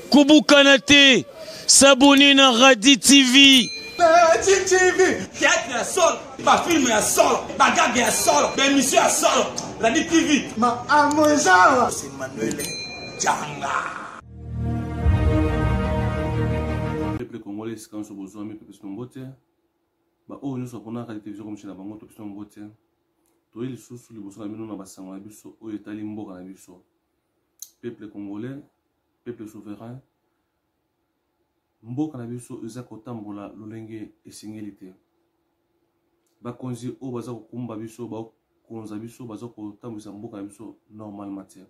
Koubou Kanate, Sabouni na Radi TV. TV, théâtre à sol, ma film à sol, ma gag à sol, ma émission à sol, Radi TV. Ma amoisa, c'est Manuel Djanga. Peuple congolais, c'est quand on se besoin, mais peuple sombote. Bah oh, nous sommes à la télévision comme chez la banque, peuple sombote. Toi, il sous les besoins de nous na basanga biso, oh etali mboka na biso. Peuple congolais, peuple souverain. Mboka na biso eza kotambola lolenge esengeli te. Bakonzi o baza kokumba biso ba konza biso baza kotambwisa mboka na biso normalement te.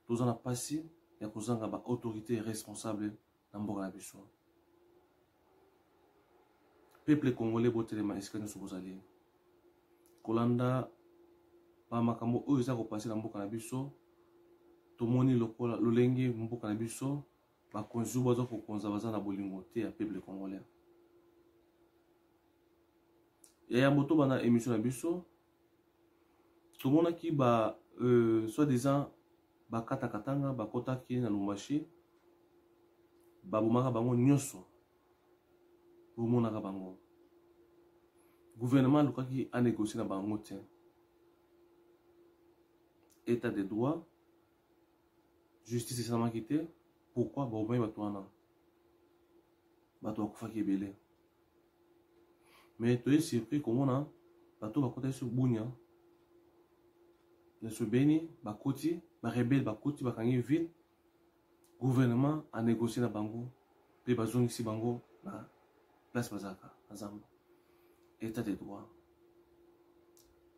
Toza na pasi ya kozanga ba autorité responsable na mboka na biso. Peuple congolais botelema esika nyonso bozali. Kolanda ba makambo oyo eza kopasi na mboka na biso. Tomoni lokola lolenge mboka na biso. Bakonzi baza kokonza baza na bolingo te ya peuple congolais. Ya moto bana émission na biso. Tomonaki ba soi-disant ba katakatanga ba kotaki na Lumbashi. Ba bomaka bango nyonso. Bomonaka bango. Gouvernement lukaki a négocié na bango te. État de droit. Justice esalamaki te. Pourquoi Baumé Batouana Batou Akufaki Belé. Mais tu es surpris comment on a Batou Bakote sur Bounia. Le Soubeni, Bakoti, Barebel, Bakoti, Bakangi vite. Gouvernement a négocié la Bango. Puis Bazong ici Bango, la place Bazaka, Azam. État de droit.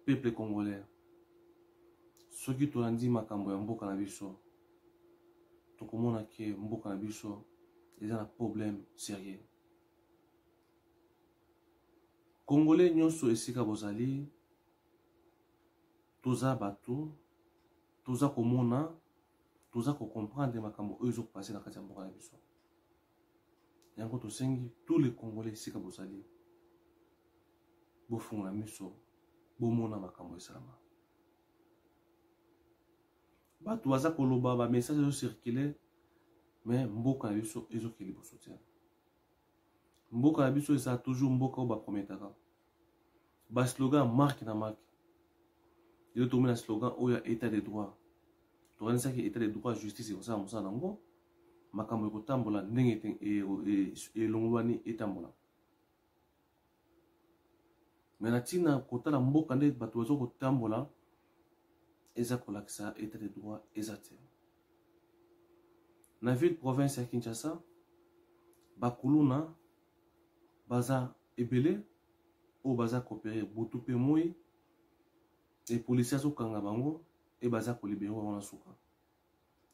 Peuple congolais. Ceux qui t'ont dit Makambo Yambo Kanabiso. Comment on a que mboka na biso ils ont un problème sérieux. Congolais nyonso esika bozali toza bato toza komona toza ko comprendre makambo oyo zo passer na kati ya mboka na biso. Yango tosengi tous les Congolais esika bozali bofunga miso bomona makambo esalama. Bato baza koloba ba message yo circuler mais mboka na biso ezokeli bo soutien. Mboka na biso eza toujours mboka ba prometaka. Ba slogan marque na marque. Il tombe na slogan oya état de droit. To ranisa ki état de droit justice ko musa nango makambo ko tambola ndenge e longwani etambola. Mais na tina kota na mboka nde bato bazo ko tambola eza kolakisa état de droit ezate. Na ville province ya Kinshasa bakuluna baza ebele o baza coopérer butu pe moi et policiers zo kanga bango e baza ko libérer wana suka.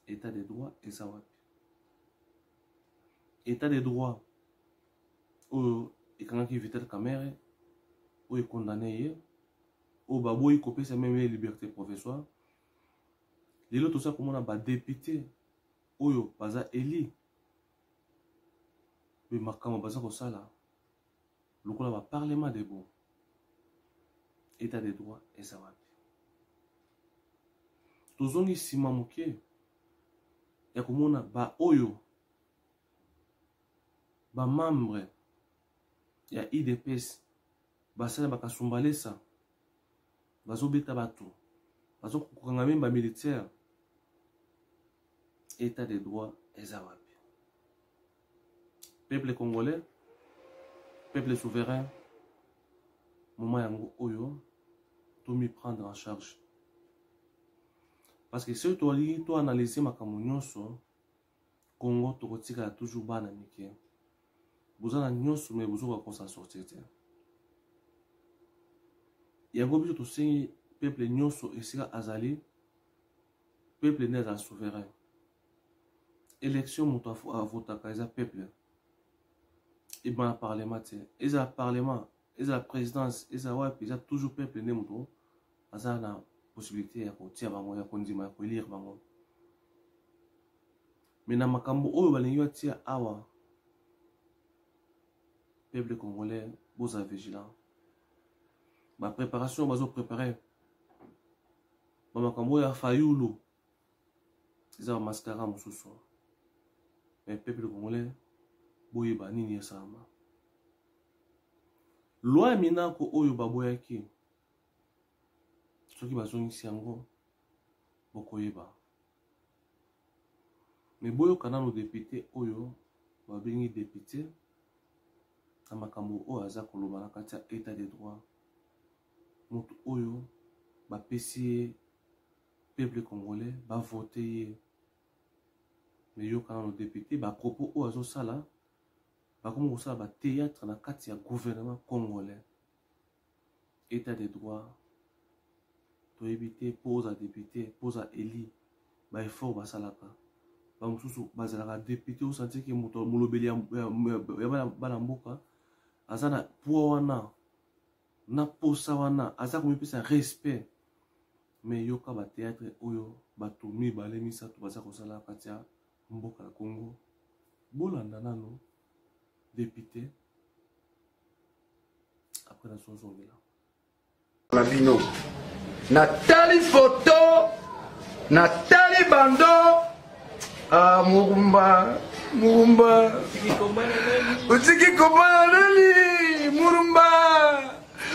État de droit eza wapi? État de droit o ekanga ki Vital Kamerhe o e condamné ye au baboui copé c'est même liberté provisoire. Les autres ça comme on a ba député oyo baza eli. Mais makama baza ko sala. Lokola ba parlement de bon. État de droit et ça va. Tozongi sima moke ya komona ba oyo ba membre ya IDPS basala bakasumbalesa. Bazo beta bato bazo kokanga memba militaire. État de droit ezawapi. Peuple congolais, peuple souverain, moment yango oyo to mi prendre en charge. Parce que si tu analyser makambo nyonso Congo tokotika toujours bana mike. Bozana nyonso mais bozo ko s'en sortir. Yango biso tosengi peuple nyonso esika azali peuple n'est pas souverain. Élection moto a voté kaza peuple. Et ben parlement et ça parlement et la présidence et ça ouais puis ça toujours peuple né moto aza na possibilité ya kotia bango ya kondima ya élire bango. Mais na makambo oyo balingi watia awa peuple congolais boza vigilant. Ma préparation bazo préparer bamakambo ya fayulu eza ba mascara mosusu mais peuple congolais boyeba nini esalama loi ya minako oyo baboyaki soki bazongisi yango bokoyeba me boyoka nano député oyo babengi député na makambo oyo aza koloba na kati ya état de droit moto oyo bapesi ye peuple congolais bavote ye me yoka nano député bapropos oyo azosala bakomi kosala batéâtre na kati ya gouvernement congolais état de droit toyebi te poza député poza eli baeffort basalaka bamosusu bazalaka député osanti ke moto molobeli ya bana mboka aza na poids wana na posa wana aza komipesa respect me yoka batéâtre oyo bato mibale misato baza kosala kati ya mboka ya Congo bolanda nano député après la sozongela Labino Nathalie photo Nathalie bando Murumba Utiki komana nani Murumba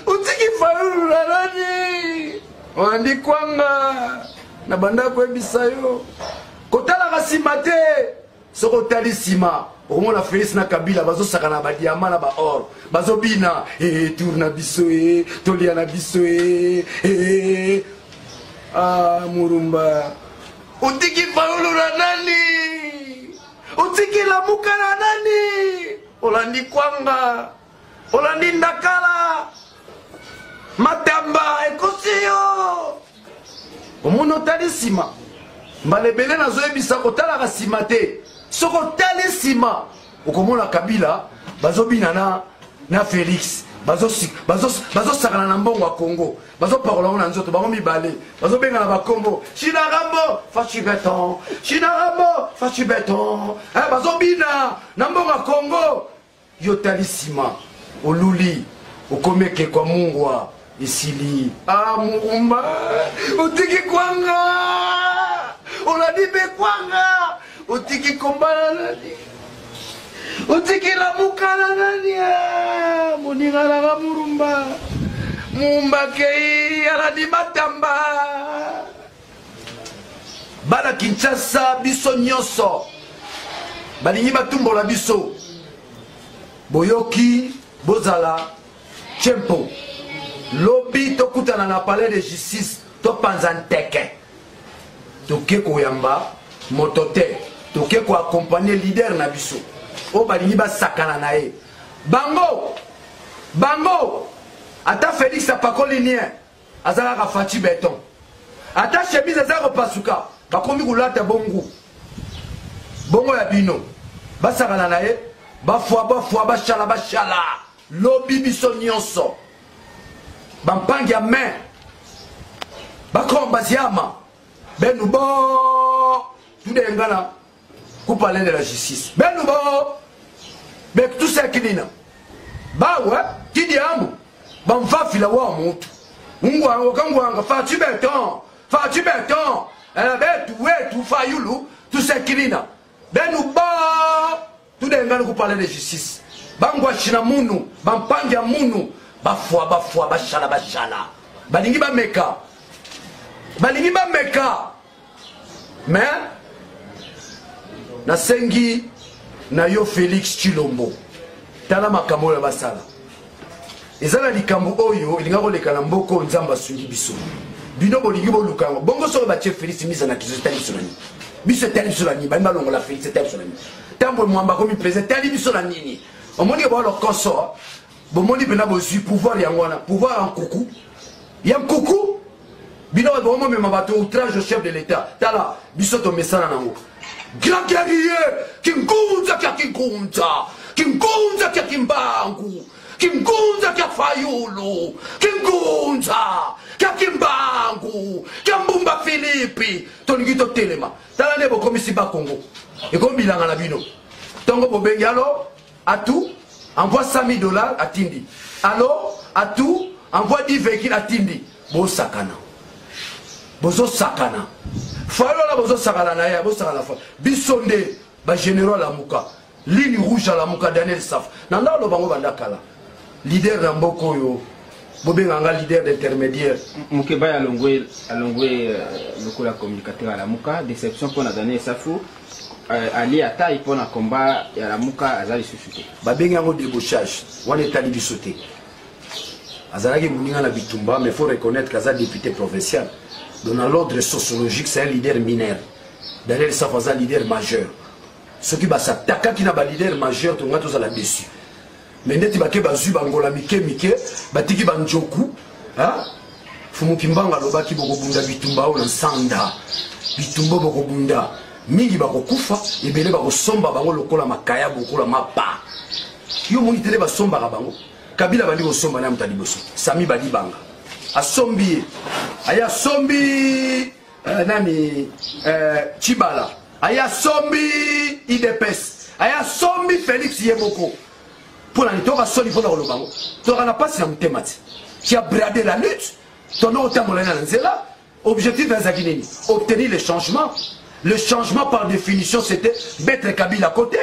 Utiki faulu nani Wandi kwanga na banda kwebisa yo kotala kasimate soko tali sima omona Félix na Kabila bazo sakana ba diamant na ba or bazo bina tourna biso tolia na biso Murumba utiki faulu na nani utiki lamuka na nani olandi kwanga olandi ndakala matamba ekosiyo omona tali sima mbalebele nazoyebisa kotala kasima te soko tali sima okomona Kabila bazobina na Félix bazosakana na mbongo ya Congo bazopakola na nzoto bango mibale bazobengana bakombo Chinarambo fachibeton Chinarambo fachibeton bazobina na mbongo ya Congo yo tali sima oluli okomeke kwa mungwa isili Murumba utiki kwanga oladibe kwanga utiki kombana nani utiki lamukana nani moningana ga Murumba Mumba kei aladi matamba bana Kinshasa biso nyonso balingi batumbola biso boyoki bozala Chempo lobi tokutana na palais de justice topanza nteke toke koyamba moto te toke ko accompagner leader na biso o balingi basakana na ye bango ata Félix apakoli nien azalaka fachi beton ata chemise azaka kopasuka bakomi kolata bongo ya bino basakana na ye bafwa bashala lobi biso nyonso bampangi ya main bakomba ziama benu bo tudengana ku palais de la justice benu bo bek tout ça kinina bawe kidiamu bamfafila wa mutu ngwa okangwanga fachi beton betu wetu fayulu tout ça kinina benu bo tudengana ku palais de justice bangwa china munu bampangi ya munu bafwa bashala balingi bameka mais nasengi na yo Félix Tshilombo tala makambo ya basala ezala likambo oyo elinga koleka na mboko nzamba sungi biso bino bolingi bolukango bongo soko batie Félix mise na kizo tali biso nani biso tali biso nani ba longola Félix tali biso nani tambo mwamba komi président tali biso nani omoni ba lo koso bomoni bena bozui pouvoir yangwana pouvoir en kuku yam kuku bino bomo mema bato outrage au chef de l'état tala biso to mesana nango grand guerrier kingunza kya kimbangu kingunza kya fayulu kingunza kya kimbangu kya mbumba Philippe tolingi to telema tala ne bokomisi ba Congo ekombilanga na bino tongo bobengi alo atu envoie $100,000 à Tindi. Allô, à tout, envoie 10 véhicules à Tindi. Bon sakana. bozo sakana fayulu na bozo sakana na ya bozo sakana fa bisonde ba général Lamuka ligne rouge à Lamuka Daniel Saf nanda lo bango bandakala leader na mboko yo bobenganga leader d'intermédiaire Mukeba ya longwe lokola communicateur à Lamuka déception pour na Daniel Safu ali ata ipona combat ya Lamuka azali susute babengango débauchage wana etali biso te azalaki moninga na bitumba mais faut reconnaître qu'aza député provincial dans l'ordre sociologique c'est un leader mineur Daniel Saf aza leader majeur ceux qui basatakaki na ba leader majeur tonga tozala dessus mais ndeti bake bazwi bangola mike batiki banjoku fumuki mbanga lobaki bokobunda bitumba oyo na nsanda bitumba bokobunda mingi bakokufa ebele bakosomba bango lokola makaya bokola mapa yo moni tele basombaka bango Kabila bandi kosomba na mutali boso Sami badi banga asombi aya sombi nani Chibala aya sombi IDPS aya sombi Félix Yeboko pour la nitoka soli pour le bango toka na passe na mutemati qui a bradé la lutte ton autant molena nzela objectif d'Azakineni obtenir le changement par définition c'était mettre Kabila à côté.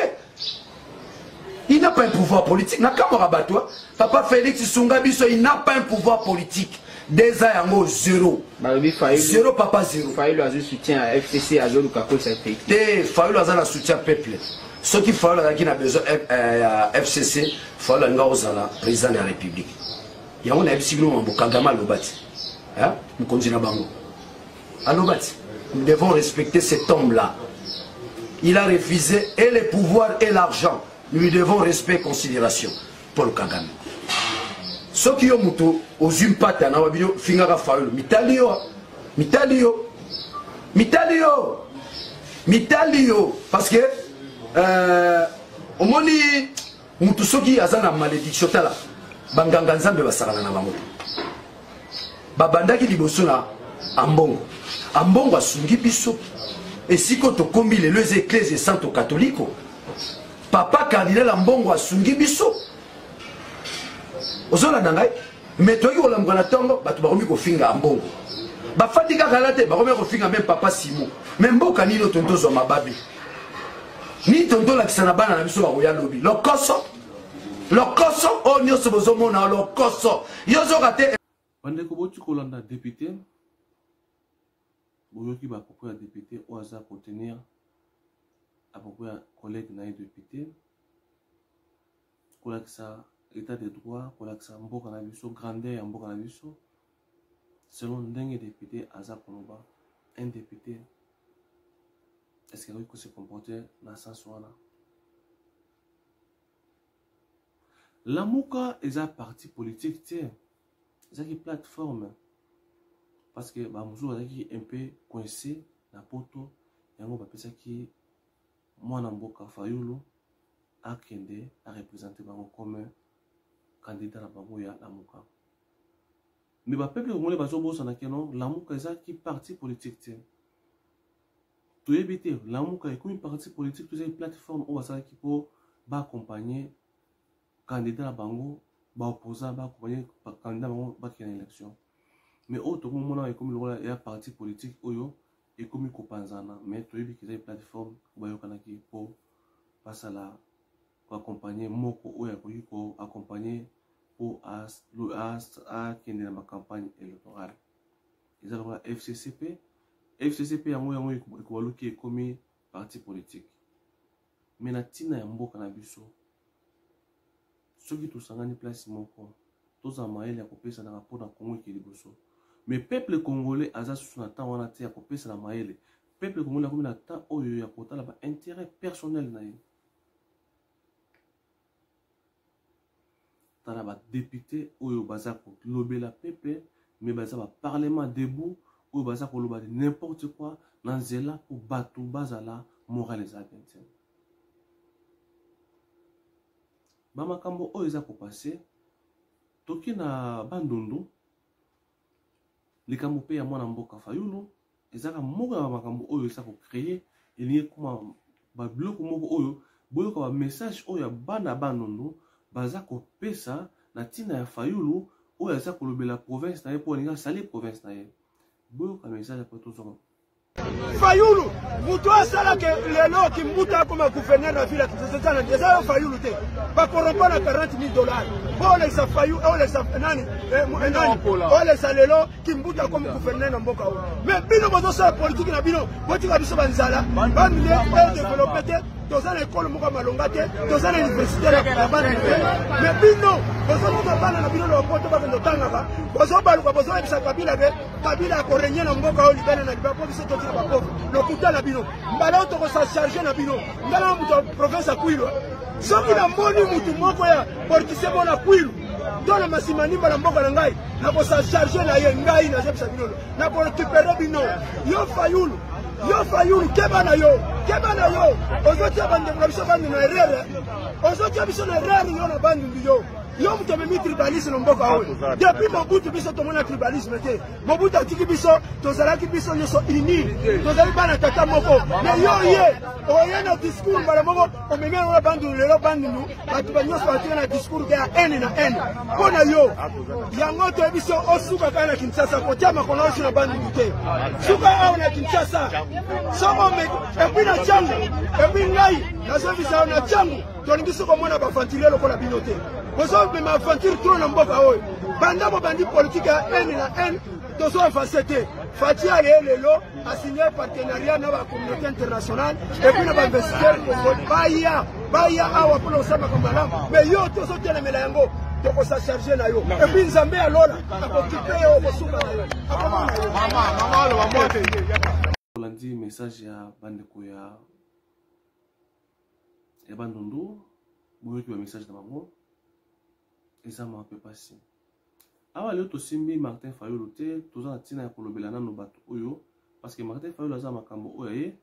Il n'a pas un pouvoir politique. Papa Félix Sungabiso, il n'a pas un pouvoir politique. Des ans, zéro. Zéro, papa, zéro. Faïlo a soutien à FCC, à Zolo Kako, ça fait. Faïlo a soutien peuple. Ceux qui font qui a besoin à FCC, Faïlo a besoin président de la République. Il y a un FCC, Kagama Lobati. Nous continuons à Bango. À Lobati. Nous devons respecter cet homme-là. Il a refusé et le pouvoir et l'argent. Nous lui devons respect et considération. Paul Kagame. Ce qui est muto aux umpata na wabino fingara faulu mitalio parce que au moni mutu soki azana malédiction tala banganga nzambe basakana na bango babandaki liboso na ambongo asungi biso esiko to kombi lelo église santo catholique papa cardinal ambongo asungi biso ozola nangai mais toki olamuka na tongo bato bakomi kofinga ambongo bafati kaka la te bakomi kofinga même papa Simon mais mboka nino tonto zo mababi ni tonto lakisa na bana na biso bakoya lobi lokoso o nyonso bozomona lokoso yozoka te bandeko boti kolanda député boyoki bapoko ya député oyo aza kotenir apoko ya collègue na ye député kolakisa état de droit kolakisa mboka na biso grandeur ya mboka na biso selon ndenge député aza koloba un député est-ce qu'il faut se comporter dans sens wana Lamuka eza parti politique tie ezaki plateforme parce que bamusu azaki un peu coincé na poto yango bapesaki mwana mboka Fayulu akende a représenter bango comme candidat na bango ya Lamuka mais ba peuple congolais bazobosana ke non Lamuka ezaki parti politique te toyebi te Lamuka ekomi parti politique tozali plateforme oyo basalaki mpo baaccompagner candidat na bango baopposant baaccompagner candidat na bango bakende na élection mais oyo tokomona ekomi lokola ya parti politique oyo ekomi kopanzana mais toyebi ke ezali plateforme bayokanaki mpo basala koaccompagner moko oyo akoki koaccompagner mpo akende na bacampagne électorale eza lokola FCCP yango ekobaluki ekomi parti politique mais na ntina ya mboka na biso soki tosangani place moko toza mayele ya kopesanaka mpona kongo eke liboso mais peuple congolais aza susu na temps wana te ya kopesa na mayele peuple congolais akomi na temps oyo ya kotala ba intérêt personnel na ye tala ba député oyo baza kolobela peuple mais baza ba parlement debout oyo baza koloba n'importe quoi na nzela po bato bazala moral eza bien te bamakambo oyo eza kopase toki na bandundu likambo mpe ya mwana mboka Fayulu ezaka moko ya bamakambo oyo eza kocreye elingi kuma babiloko moko oyo boyoka bamessage oyo ya bana bandundu baza kopesa na ntina ya Fayulu oyo aza kolobela province na ye mpo alingi asali province na ye Boyo ka message pour tout ça. Fayulu, mutu asala ke lelo kimbuta comme gouverneur na ville ya Kinshasa Fayulu te. Ba korompa na $40,000. Ole sa Fayulu, ole sa nani? Ole sa lelo kimbuta comme gouverneur na mboka o. Mais bino bozo sa politique na bino, boti ka biso banzala, ba mile développer te, toza na école moka malonga te, toza na université na bana te. Mais bino bozo moka bana na bino lo poto ba ndo tanga ba. Bozo baluka bozo ebisa Kabila be, Kabila ko renye na mboka o libana na liba biso to le couteau na bino mbala to sa charger na bino ngala muto province Kwilu soki na moni mutu moko ya portise bona Kwilu dona masimani mbala mboka na ngai na ko sa charger na ye ngai na jepsa bino na ko récupérer bino yo Fayulu keba na yo ozotia bande na biso bande na erreur ozotia biso na erreur yo na bande yo yo muto me tribalisme na mboka oyo depuis Mobutu biso tomona tribalisme te Mobutu atiki biso tozalaki biso nyonso ini tozali bana tata moko mais yo ye oye na discours mbala moko omemia na bandu lelo bandu bato banyonso batika na discours ya haine na haine mpona yo yango to biso osuka kaka na Kinshasa kotia makolo osi na bandu te suka awa na Kinshasa soko me epi na changu epi ngai nazobisa na changu tolingi soko mona bafantile lokola bino te bozo me mafantir trop na mboka oyo banda bo bandi politique ya haine na haine tozo efacete Fatia lelo a signé partenariat na la communauté internationale et puis na ba investisseur baya awa pour osama komala mais yo tozo telemela yango toko sa charger na yo et puis Nzambe alola akokipe yo bosuka na yo mama lo amote Olandi message ya bandeko ya bandundu boyo ki ba message na bango eza ma pe passer awa leo tosimbi Martin Fayulu te toza na tina ya kolobela nano bato oyo parce que Martin Fayulu aza makambo oyo ye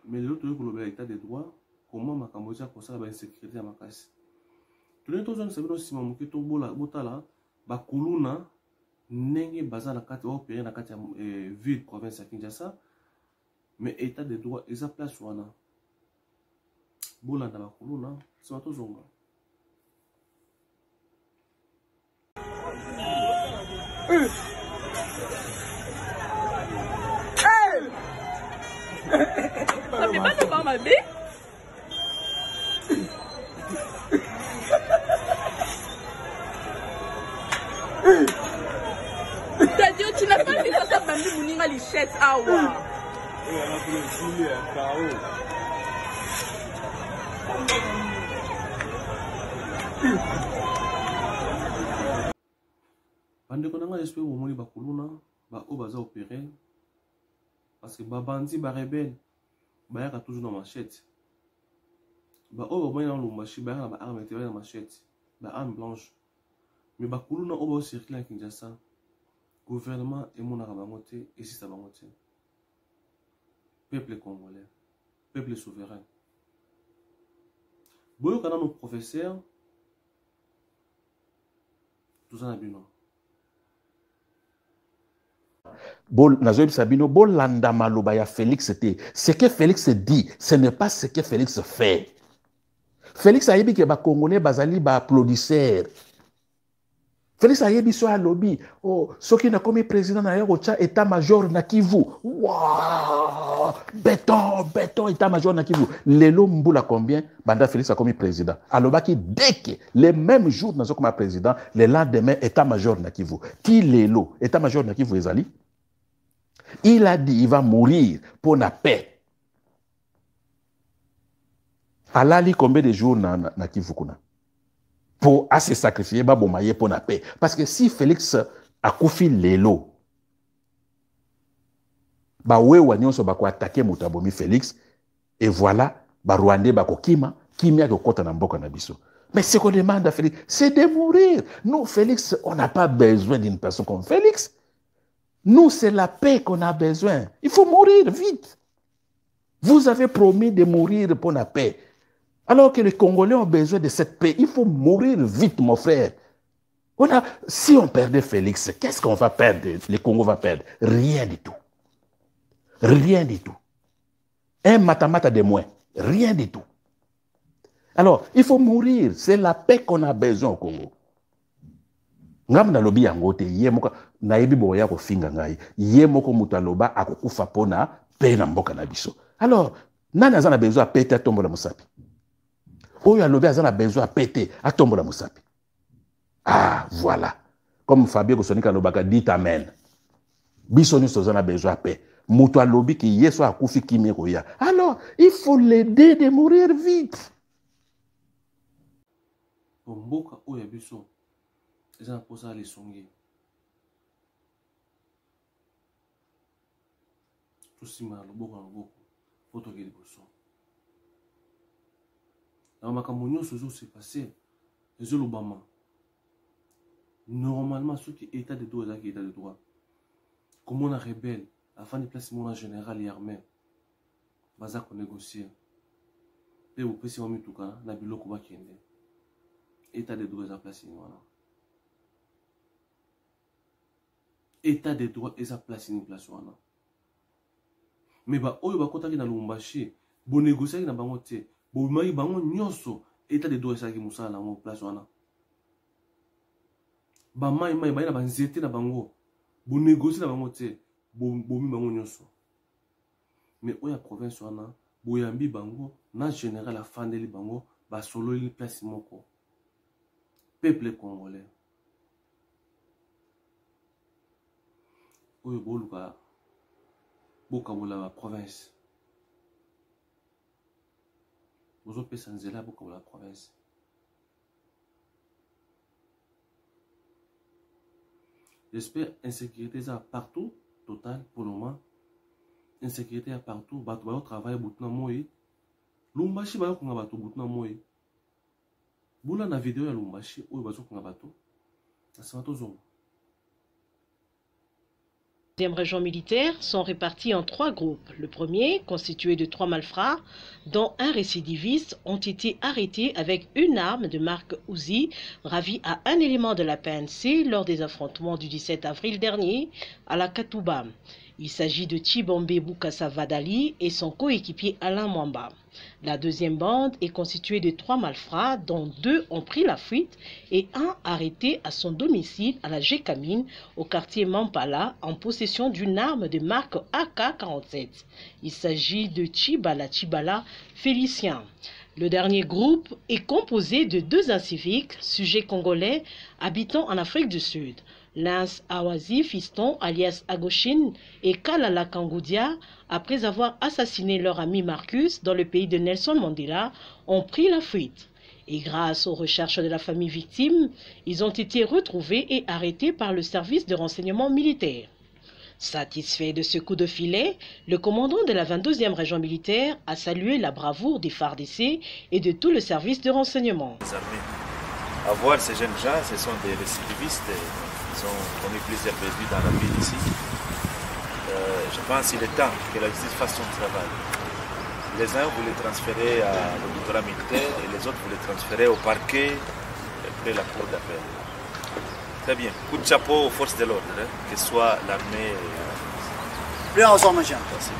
mais leo toyo kolobela état de droit comment makambo eza kosala ba insécurité ya makasi toleni tozwa sabino sima moke to botala bakuluna ndenge baza na kati opéré na kati ya ville province ya Kinshasa mais état de droit eza place wana bolanda bakuluna sima tozonga Ça fait pas de voir ma bille. C'est-à-dire, tu n'as pas vu que ça bambi mouninga lichette awa. bandeko nanga j'espère bomoni bakuluna o baza opéré parce que babandi barebelle bayaka toujours na machette o bomoni na lumbashi bayaka na baarme te na machette baarme blanche mais bakuluna o baocircule na Kinshasa gouvernement emonaka bango te esisa bango te peuple congolais peuple souverain boyoka nano professeur toza na bino Nazoïb Sabino, Bolanda Maloba ya Félix était. Ce que Félix dit, ce n'est pas ce que Félix fait. Félix a dit que les Congolais bazali ba applaudisseur. Félix a dit sur un lobby. Oh, ce qui n'a comme président d'ailleurs au état-major na Kivu. Waouh! Béton, état-major na Kivu. Lelo Mboula combien? Banda Félix a comme président. Alors qui dès que les mêmes jours nous comme président, le lendemain état-major na Kivu. Qui Lelo état-major na Kivu ezali? Il a dit il va mourir pour la paix. Alali combien de jours na Kivu kuna? Pour se sacrifier pour la paix. Parce que si Félix a koufi lelo, attaquer Moutabomi Félix, et voilà, Rwandais kima kota na mboka na biso. Mais ce qu'on demande à Félix, c'est de mourir. Nous, Félix, on n'a pas besoin d'une personne comme Félix. Nous, c'est la paix qu'on a besoin. Il faut mourir vite. Vous avez promis de mourir pour la paix. Alors que les Congolais ont besoin de cette paix, il faut mourir vite, mon frère. Si on perdait Félix, qu'est-ce qu'on va perdre? Le Congo va perdre. Rien du tout. Rien du tout. Un matamata de moins. Rien du tout. Alors, il faut mourir. C'est la paix qu'on a besoin au Congo. ngam na lobi yango te ye moko nayebi boya ko finga ngai ye moko mutu aloba akokufa pona pe na mboka na biso. Alors nani azana besoin apete atombola musapi oyo alobi azana besoin apete atombola musapi. Ah voilà, comme Fabien Kosonika lobaka dit amen. Biso nyonso azana besoin apete mutu alobi ki yeso akufi kimie koya. Alors il faut l'aider de mourir vite. Mboka oyo biso ezana posa les songi. Tout sima loboko poto ke liboso. Na makambo nyonso zo se passer ezo lobama. Normalement ce qui état de droit et état de droit. Comme on a rebelle afin de placer mon général et armée. Baza ko négocier. Pe au pesi wa mituka na biloko ba kende. État de droit est placé voilà. État de droit est placé ni place wana. Mais ba oyo ba kota ki na Lubumbashi, bo négocier na bango te. Bo mai bango nyonso état de droit est ki musala na mo place wana. Ba mai ba ina ba nzete na bango. Bo négocier na bango te. Bo mi bango nyonso. Mais oya province wana, bo yambi bango na général afandeli bango ba solo li place moko. Peuple congolais. Oyo boluka bokabola la province. Bozo pesa nzela bokabola la province. J'espère insécurité ça partout total pour le moment. Insécurité à partout, bato ba travail butna moyi. Lumbashi ba ko ngabato butna moyi. Bula na vidéo ya Lumbashi oyo bazo ko ngabato. Ça va zongo. La deuxième région militaire sont répartis en 3 groupes. Le premier, constitué de 3 malfrats, dont un récidiviste, ont été arrêtés avec une arme de marque Uzi, ravie à un élément de la PNC lors des affrontements du 17 avril dernier à la Katouba. Il s'agit de Chibombe Boukassa Vadali et son coéquipier Alain Mwamba. La deuxième bande est constituée de 3 malfrats, dont 2 ont pris la fuite et un arrêté à son domicile à la Gécamine, au quartier Mampala, en possession d'une arme de marque AK-47. Il s'agit de Chibala Félicien. Le dernier groupe est composé de 2 inciviques, sujets congolais, habitant en Afrique du Sud. Lance Awazi Fiston, alias Agoshin, et Kalala Kangoudia, après avoir assassiné leur ami Marcus dans le pays de Nelson Mandela, ont pris la fuite. Et grâce aux recherches de la famille victime, ils ont été retrouvés et arrêtés par le service de renseignement militaire. Satisfait de ce coup de filet, le commandant de la 22e région militaire a salué la bravoure des FARDC et de tout le service de renseignement. À voir ces jeunes gens, ce sont des récidivistes. Ils ont commis plusieurs bévues dans la ville ici. Je pense qu'il est temps que la justice fasse son travail. Les uns vous les transférez à l'auditoire militaire et les autres vous les transférez au parquet après la cour d'appel. Très bien. Coup de chapeau aux forces de l'ordre, que ce soit l'armée. Bien ensemble, monsieur. Merci.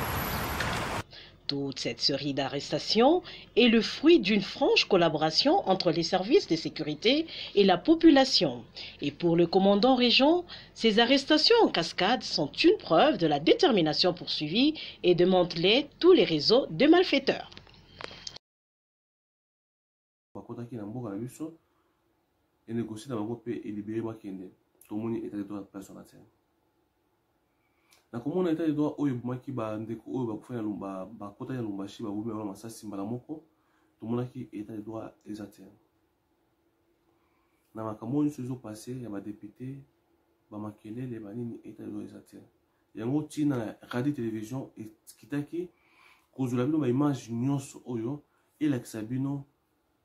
Toute cette série d'arrestations est le fruit d'une franche collaboration entre les services de sécurité et la population. Et pour le commandant Région, ces arrestations en cascade sont une preuve de la détermination poursuivie et de manteler tous les réseaux de malfaiteurs. Na komona état de droit oyo bomaki ba ndeko oyo bakufanya ba kota ya Lubumbashi ba bumi na masasi mbala moko tomonaki état de droit exact na makambo nyonso ezo passé ya ba député ba makelele ba nini état de droit exact yango tina radio télévision kitaki kozula bino ba image nyonso oyo elakisa bino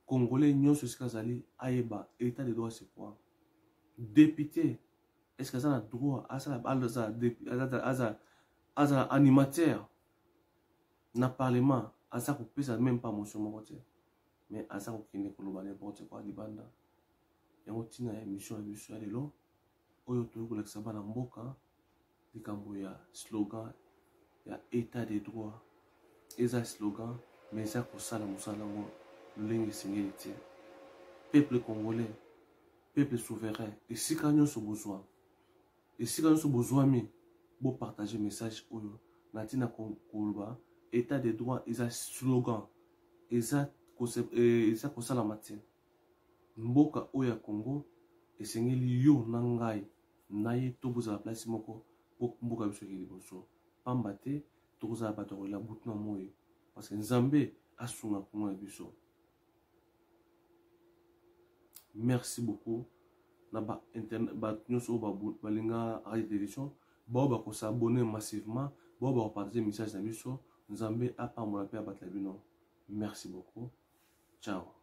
congolais nyonso sikazali ayeba état de droit c'est quoi. Député est-ce que ça a droit à ça, à animateur, na parlement, à ça qu'on peut ça même pas motion mokote, mais à ça qu'on kine pour le n'importe quoi di banda. Et on tient émission de l'eau, oyo to ko leksa bana mboka, di kambo ya slogan, ya état de droit, eza slogan, mais ça ko sala musala ngo lengi singeli. Peuple congolais, peuple souverain esika nyonso bozwa esika nyonso bozwa mi bo partager message oyo na ntina koloba état de droit eza slogan eza kosalama te mboka oyo ya Congo esengeli yo na ngai na ye to bozala place moko po mboka biso ekeli liboso pamba te tokozala bato kolela butu na moyo parce que Nzambe asunga Congo na biso. Merci beaucoup na ba internet ba nyonso balinga radio télévision ba ko s'abonner massivement ba partager message na biso. Nzambe apambola pe abatla bino. Merci beaucoup. Ciao.